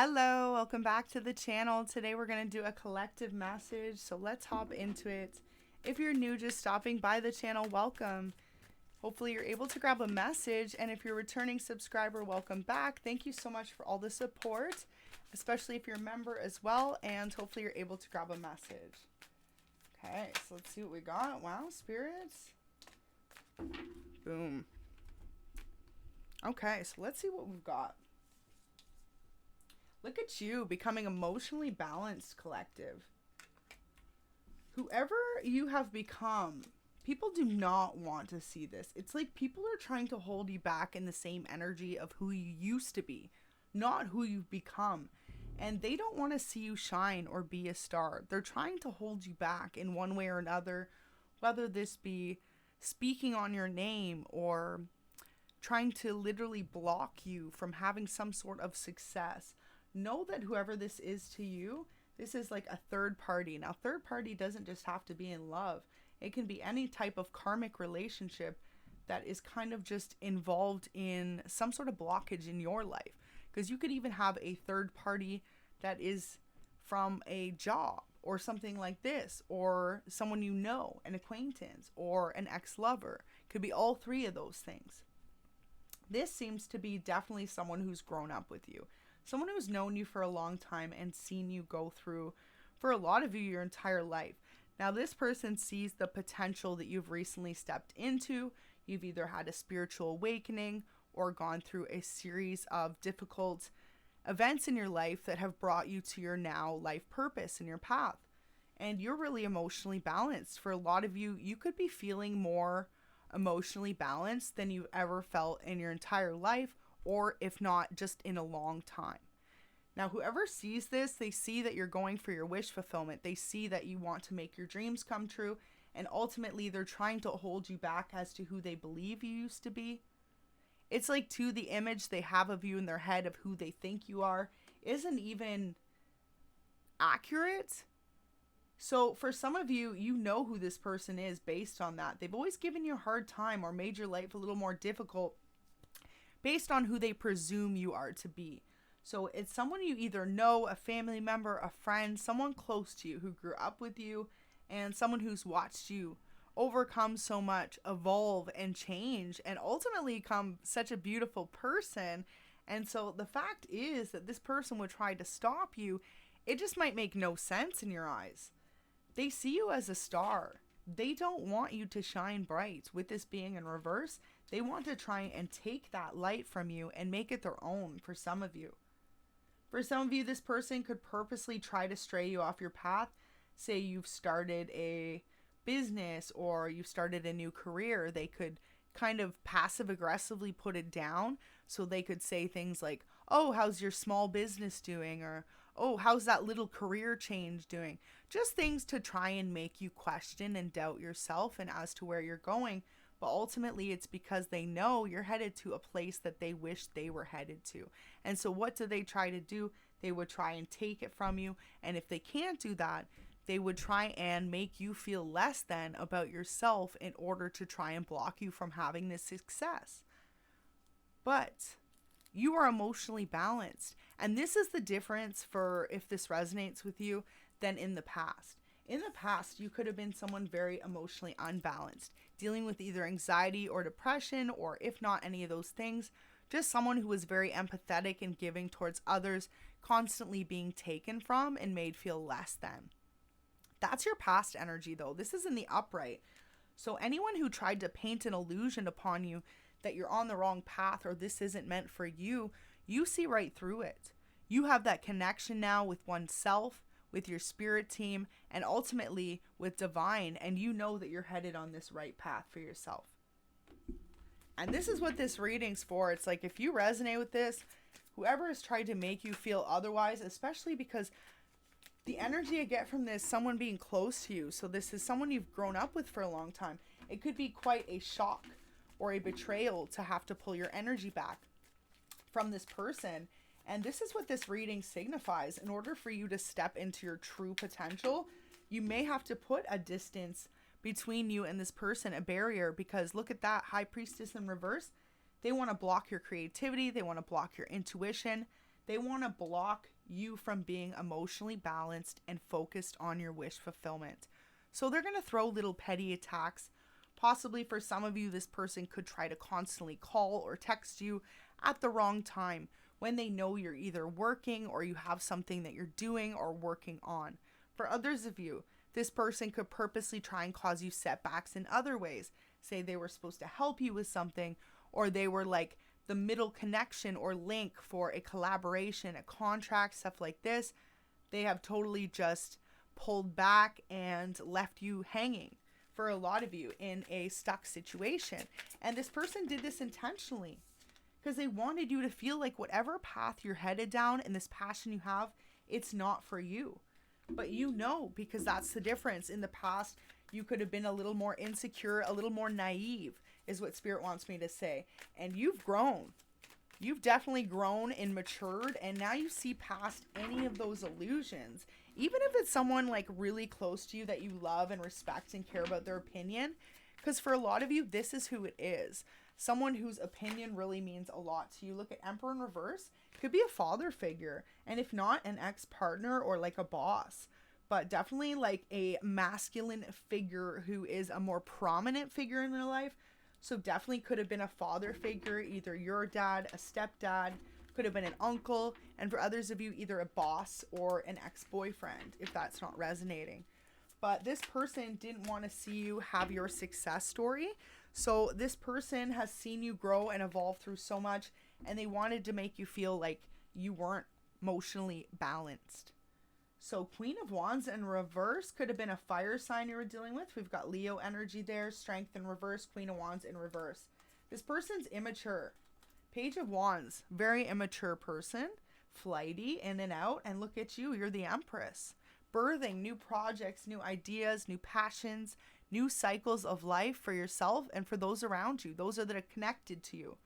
Hello, welcome back to the channel. Today we're going to do a collective message, so let's hop into it. If you're new, just stopping by the channel, welcome. Hopefully you're able to grab a message, and if you're a returning subscriber, welcome back. Thank you so much for all the support, especially if you're a member as well, and hopefully you're able to grab a message. Okay, so let's see what we got. Wow, spirits. Boom. Okay, so let's see what we've got. Look at you becoming emotionally balanced, collective. Whoever you have become, people do not want to see this. It's like people are trying to hold you back in the same energy of who you used to be, not who you've become. And they don't want to see you shine or be a star. They're trying to hold you back in one way or another, whether this be speaking on your name or trying to literally block you from having some sort of success. Know that whoever this is to you, this is like a third party. Now, third party doesn't just have to be in love. It can be any type of karmic relationship that is kind of just involved in some sort of blockage in your life. Because you could even have a third party that is from a job or something like this, or someone you know, an acquaintance, or an ex-lover. Could be all three of those things. This seems to be definitely someone who's grown up with you. Someone who's known you for a long time and seen you go through, for a lot of you, your entire life. Now, this person sees the potential that you've recently stepped into. You've either had a spiritual awakening or gone through a series of difficult events in your life that have brought you to your now life purpose and your path. And you're really emotionally balanced. For a lot of you, you could be feeling more emotionally balanced than you've ever felt in your entire life, or if not, just in a long time. Now, whoever sees this, they see that you're going for your wish fulfillment. They see that you want to make your dreams come true, and ultimately they're trying to hold you back as to who they believe you used to be. It's like, too, the image they have of you in their head of who they think you are isn't even accurate. So for some of you, you know who this person is based on that. They've always given you a hard time or made your life a little more difficult based on who they presume you are to be. So it's someone you either know, a family member, a friend, someone close to you who grew up with you, and someone who's watched you overcome so much, evolve and change, and ultimately become such a beautiful person. And so the fact is that this person would try to stop you. It just might make no sense in your eyes. They see you as a star. They don't want you to shine bright. With this being in reverse, they want to try and take that light from you and make it their own for some of you. For some of you, this person could purposely try to stray you off your path. Say you've started a business or you've started a new career. They could kind of passive aggressively put it down. So they could say things like, oh, how's your small business doing? Or, oh, how's that little career change doing? Just things to try and make you question and doubt yourself and as to where you're going. But ultimately, it's because they know you're headed to a place that they wish they were headed to. And so what do they try to do? They would try and take it from you. And if they can't do that, they would try and make you feel less than about yourself in order to try and block you from having this success. But you are emotionally balanced. And this is the difference for, if this resonates with you, than in the past. In the past, you could have been someone very emotionally unbalanced, dealing with either anxiety or depression, or if not any of those things, just someone who was very empathetic and giving towards others, constantly being taken from and made feel less than. That's your past energy, though. This is in the upright. So anyone who tried to paint an illusion upon you that you're on the wrong path or this isn't meant for you, you see right through it. You have that connection now with oneself, with your spirit team, and ultimately with divine, and you know that you're headed on this right path for yourself. And this is what this reading's for. It's like, if you resonate with this, whoever has tried to make you feel otherwise, especially because the energy I get from this, someone being close to you, so this is someone you've grown up with for a long time, it could be quite a shock or a betrayal to have to pull your energy back from this person. And this is what this reading signifies. In order for you to step into your true potential, you may have to put a distance between you and this person, a barrier, because look at that High Priestess in reverse. They want to block your creativity. They want to block your intuition. They want to block you from being emotionally balanced and focused on your wish fulfillment. So they're going to throw little petty attacks. Possibly for some of you, this person could try to constantly call or text you at the wrong time when they know you're either working or you have something that you're doing or working on. For others of you, this person could purposely try and cause you setbacks in other ways. Say they were supposed to help you with something, or they were like the middle connection or link for a collaboration, a contract, stuff like this. They have totally just pulled back and left you hanging for a lot of you in a stuck situation. And this person did this intentionally because they wanted you to feel like whatever path you're headed down and this passion you have, it's not for you. But you know, because that's the difference. In the past, you could have been a little more insecure, a little more naive, is what Spirit wants me to say. And you've grown. You've definitely grown and matured, and now you see past any of those illusions. Even if it's someone like really close to you that you love and respect and care about their opinion, because for a lot of you, this is who it is. Someone whose opinion really means a lot to you. Look at Emperor in reverse. Could be a father figure, and if not, an ex-partner or like a boss. But definitely like a masculine figure who is a more prominent figure in their life. So definitely could have been a father figure, either your dad, a stepdad, could have been an uncle, and for others of you, either a boss or an ex-boyfriend, if that's not resonating. But this person didn't want to see you have your success story. So this person has seen you grow and evolve through so much, and they wanted to make you feel like you weren't emotionally balanced. So Queen of Wands in reverse could have been a fire sign you were dealing with. We've got Leo energy there, Strength in reverse, Queen of Wands in reverse. This person's immature. Page of Wands, very immature person, flighty, in and out, and look at you, you're the Empress. Birthing new projects, new ideas, new passions, new cycles of life for yourself and for those around you, those that are connected to you.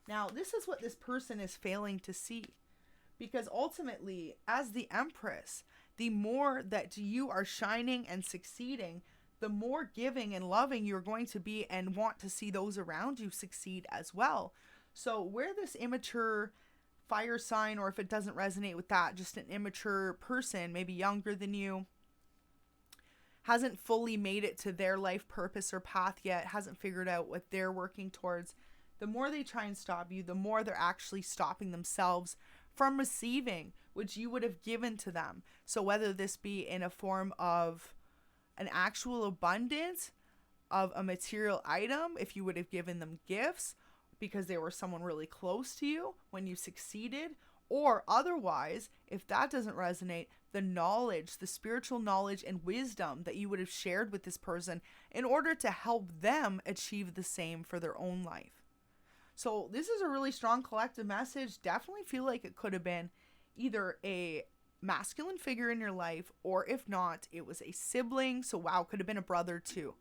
Now, this is what this person is failing to see. Because ultimately, as the Empress, the more that you are shining and succeeding, the more giving and loving you're going to be and want to see those around you succeed as well. So where this immature fire sign, or if it doesn't resonate with that, just an immature person, maybe younger than you, hasn't fully made it to their life purpose or path yet, hasn't figured out what they're working towards, the more they try and stop you, the more they're actually stopping themselves from receiving, which you would have given to them. So whether this be in a form of an actual abundance of a material item, if you would have given them gifts because they were someone really close to you when you succeeded, or otherwise, if that doesn't resonate, the knowledge, the spiritual knowledge and wisdom that you would have shared with this person in order to help them achieve the same for their own life. So this is a really strong collective message. Definitely feel like it could have been either a masculine figure in your life, or if not, it was a sibling. So wow, could have been a brother too.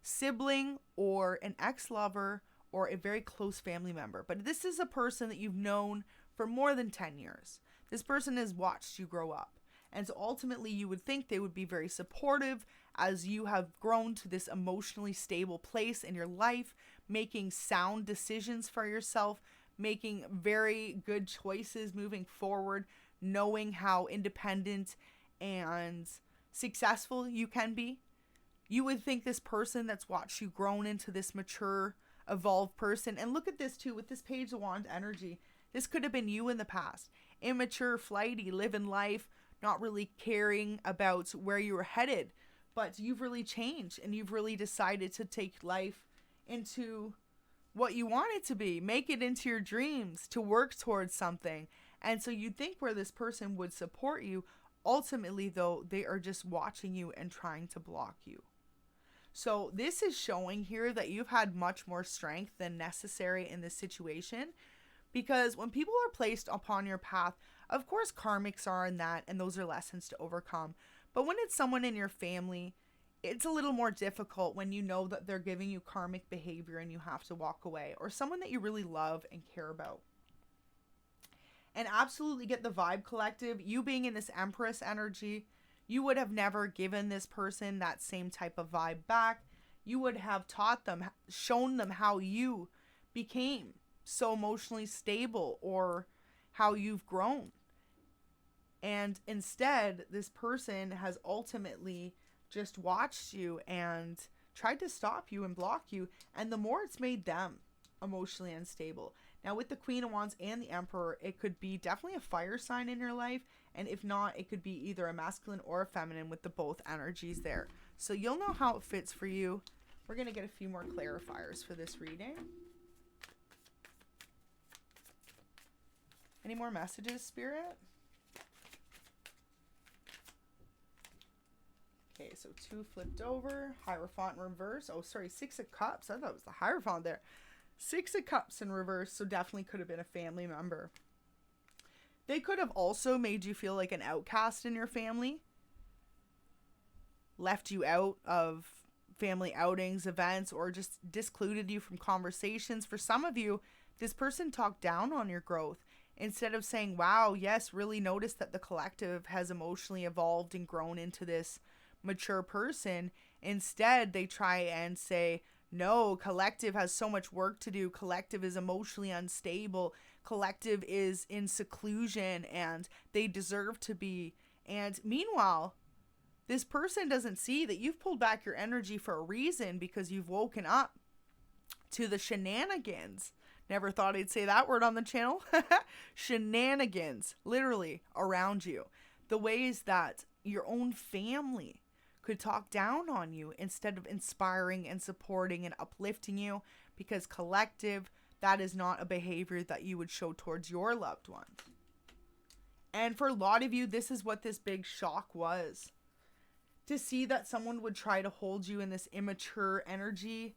Sibling or an ex-lover or a very close family member. But this is a person that you've known for more than 10 years. This person has watched you grow up. And so ultimately you would think they would be very supportive as you have grown to this emotionally stable place in your life, making sound decisions for yourself, making very good choices moving forward, knowing how independent and successful you can be. You would think this person that's watched you grown into this mature, evolved person. And look at this too, with this Page of Wands energy. This could have been you in the past. Immature, flighty, living life, not really caring about where you were headed. But you've really changed and you've really decided to take life into what you want it to be. Make it into your dreams, to work towards something. And so you'd think where this person would support you, ultimately though, they are just watching you and trying to block you. So this is showing here that you've had much more strength than necessary in this situation, because when people are placed upon your path, of course karmics are in that, and those are lessons to overcome. But when it's someone in your family, it's a little more difficult when you know that they're giving you karmic behavior and you have to walk away, or someone that you really love and care about. And absolutely get the vibe, collective. You being in this Empress energy, you would have never given this person that same type of vibe back. You would have taught them, shown them how you became so emotionally stable, or how you've grown. And instead, this person has ultimately just watched you and tried to stop you and block you. And the more it's made them emotionally unstable. Now, with the Queen of Wands and the Emperor, it could be definitely a fire sign in your life. And if not, it could be either a masculine or a feminine with the both energies there. So you'll know how it fits for you. We're going to get a few more clarifiers for this reading. Any more messages, Spirit? Okay, so 2 flipped over. Hierophant in reverse. Oh, sorry, 6 of Cups. I thought it was the Hierophant there. 6 of Cups in reverse, so definitely could have been a family member. They could have also made you feel like an outcast in your family. Left you out of family outings, events, or just discluded you from conversations. For some of you, this person talked down on your growth. Instead of saying, wow, yes, really notice that the collective has emotionally evolved and grown into this mature person. Instead, they try and say, no, collective has so much work to do. Collective is emotionally unstable. Collective is in seclusion and they deserve to be. And meanwhile, this person doesn't see that you've pulled back your energy for a reason, because you've woken up to the shenanigans. Never thought I'd say that word on the channel. Shenanigans, literally, around you. The ways that your own family could talk down on you instead of inspiring and supporting and uplifting you, because collective, that is not a behavior that you would show towards your loved ones. And for a lot of you, this is what this big shock was. To see that someone would try to hold you in this immature energy.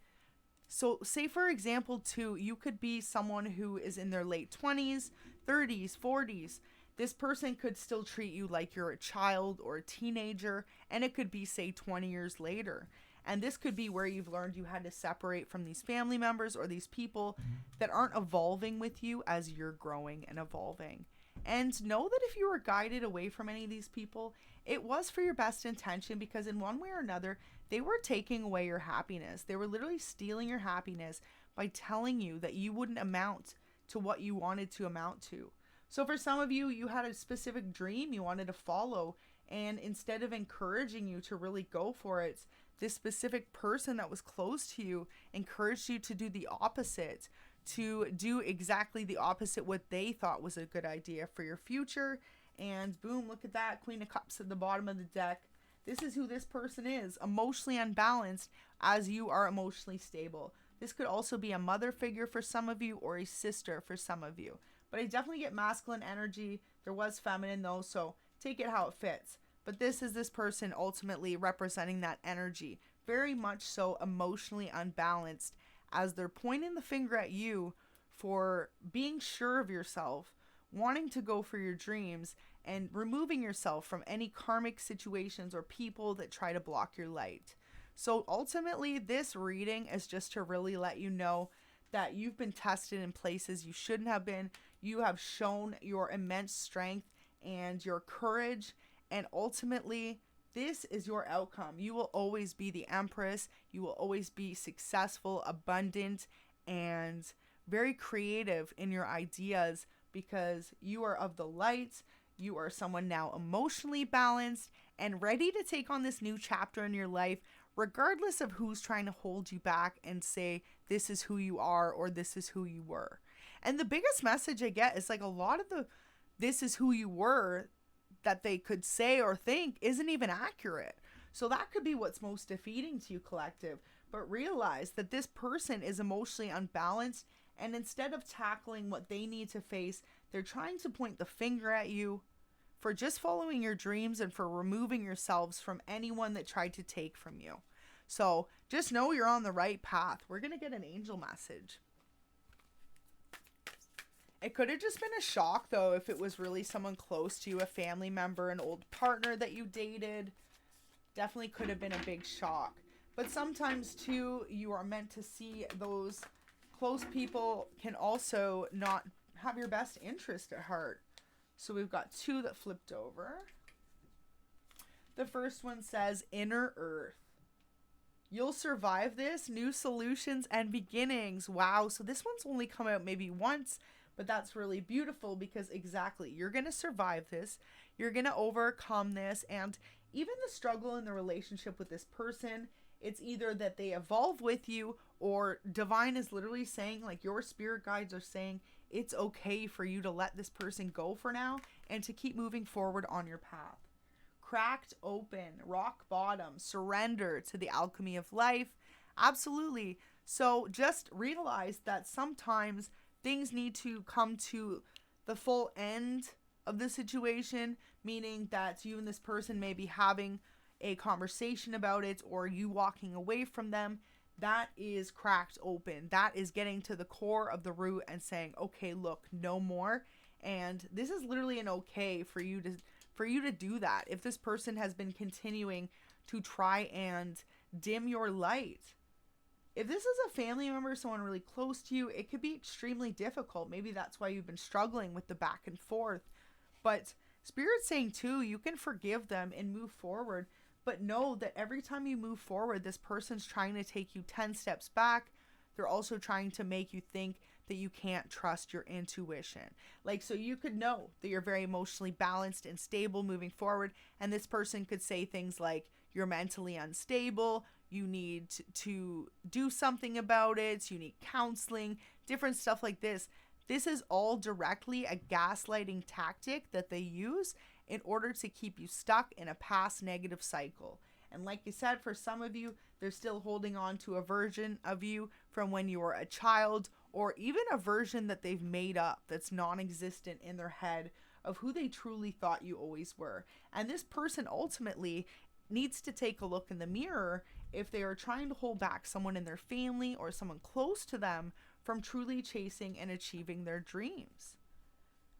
So say, for example, too, you could be someone who is in their late 20s, 30s, 40s. This person could still treat you like you're a child or a teenager, and it could be, say, 20 years later. And this could be where you've learned you had to separate from these family members or these people that aren't evolving with you as you're growing and evolving. And know that if you were guided away from any of these people, it was for your best intention, because in one way or another, they were taking away your happiness. They were literally stealing your happiness by telling you that you wouldn't amount to what you wanted to amount to. So for some of you, you had a specific dream you wanted to follow, and instead of encouraging you to really go for it, this specific person that was close to you encouraged you to do the opposite, to do exactly the opposite what they thought was a good idea for your future. And boom, look at that, Queen of Cups at the bottom of the deck. This is who this person is, emotionally unbalanced as you are emotionally stable. This could also be a mother figure for some of you, or a sister for some of you. But I definitely get masculine energy. There was feminine though, so take it how it fits. But this is this person ultimately representing that energy. Very much so emotionally unbalanced, as they're pointing the finger at you for being sure of yourself, wanting to go for your dreams, and removing yourself from any karmic situations or people that try to block your light. So ultimately, this reading is just to really let you know that you've been tested in places you shouldn't have been. You have shown your immense strength and your courage, and ultimately, this is your outcome. You will always be the Empress. You will always be successful, abundant, and very creative in your ideas, because you are of the light. You are someone now emotionally balanced and ready to take on this new chapter in your life, regardless of who's trying to hold you back and say, this is who you are or this is who you were. And the biggest message I get is like a lot of the this is who you were that they could say or think isn't even accurate. So that could be what's most defeating to you, collective. But realize that this person is emotionally unbalanced, and instead of tackling what they need to face, they're trying to point the finger at you for just following your dreams and for removing yourselves from anyone that tried to take from you. So just know you're on the right path. We're going to get an angel message. It could have just been a shock, though, if it was really someone close to you, a family member, an old partner that you dated. Definitely could have been a big shock. But sometimes, too, you are meant to see those close people can also not have your best interest at heart. So we've got 2 that flipped over. The first one says, Inner Earth. You'll survive this. New solutions and beginnings. Wow. So this one's only come out maybe once, But that's really beautiful because exactly, you're going to survive this. You're going to overcome this. And even the struggle in the relationship with this person, it's either that they evolve with you, or divine is literally saying, like, your spirit guides are saying, it's okay for you to let this person go for now and to keep moving forward on your path. Cracked open, rock bottom, surrender to the alchemy of life. Absolutely. So just realize that sometimes things need to come to the full end of the situation, meaning that you and this person may be having a conversation about it, or you walking away from them. That is cracked open. That is getting to the core of the root and saying, okay, look, no more. And this is literally an okay for you to do that. If this person has been continuing to try and dim your light, if this is a family member, someone really close to you, it could be extremely difficult. Maybe that's why you've been struggling with the back and forth. But Spirit's saying too, you can forgive them and move forward. But know that every time you move forward, this person's trying to take you 10 steps back. They're also trying to make you think that you can't trust your intuition. Like, so you could know that you're very emotionally balanced and stable moving forward. And this person could say things like, you're mentally unstable. You need to do something about it. You need counseling, different stuff like this. This is all directly a gaslighting tactic that they use in order to keep you stuck in a past negative cycle. And like you said, for some of you, they're still holding on to a version of you from when you were a child, or even a version that they've made up that's non-existent in their head of who they truly thought you always were. And this person ultimately needs to take a look in the mirror if they are trying to hold back someone in their family or someone close to them from truly chasing and achieving their dreams,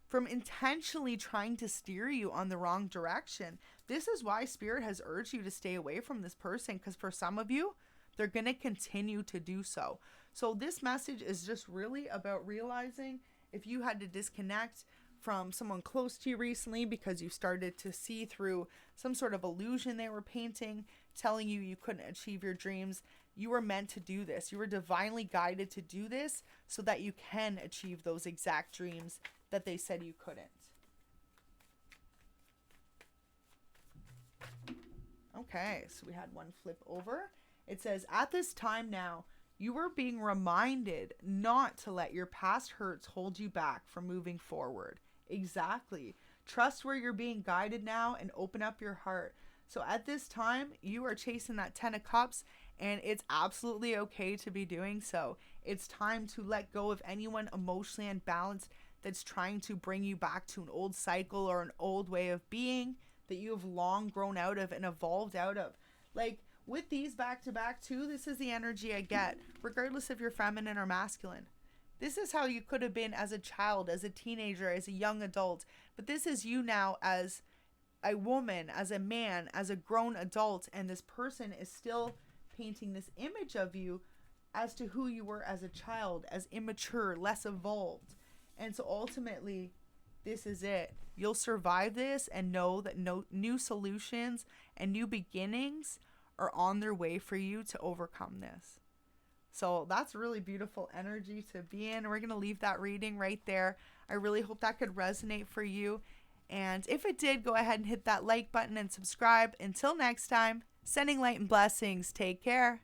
from intentionally trying to steer you on the wrong direction. This is why Spirit has urged you to stay away from this person, because for some of you, they're going to continue to do so. So this message is just really about realizing if you had to disconnect from someone close to you recently because you started to see through some sort of illusion they were painting, telling you you couldn't achieve your dreams. You were meant to do this. You were divinely guided to do this so that you can achieve those exact dreams that they said you couldn't. Okay, so we had one flip over. It says, at this time now, you are being reminded not to let your past hurts hold you back from moving forward. Exactly. Trust where you're being guided now and open up your heart. So at this time, you are chasing that 10 of Cups, and it's absolutely okay to be doing so. It's time to let go of anyone emotionally unbalanced that's trying to bring you back to an old cycle or an old way of being that you have long grown out of and evolved out of. Like, with these back to back too, this is the energy I get, regardless if you're feminine or masculine. This is how you could have been as a child, as a teenager, as a young adult. But this is you now as a woman, as a man, as a grown adult. And this person is still painting this image of you as to who you were as a child, as immature, less evolved. And so ultimately, this is it. You'll survive this and know that new solutions and new beginnings are on their way for you to overcome this. So that's really beautiful energy to be in. We're going to leave that reading right there. I really hope that could resonate for you. And if it did, go ahead and hit that like button and subscribe. Until next time, sending light and blessings. Take care.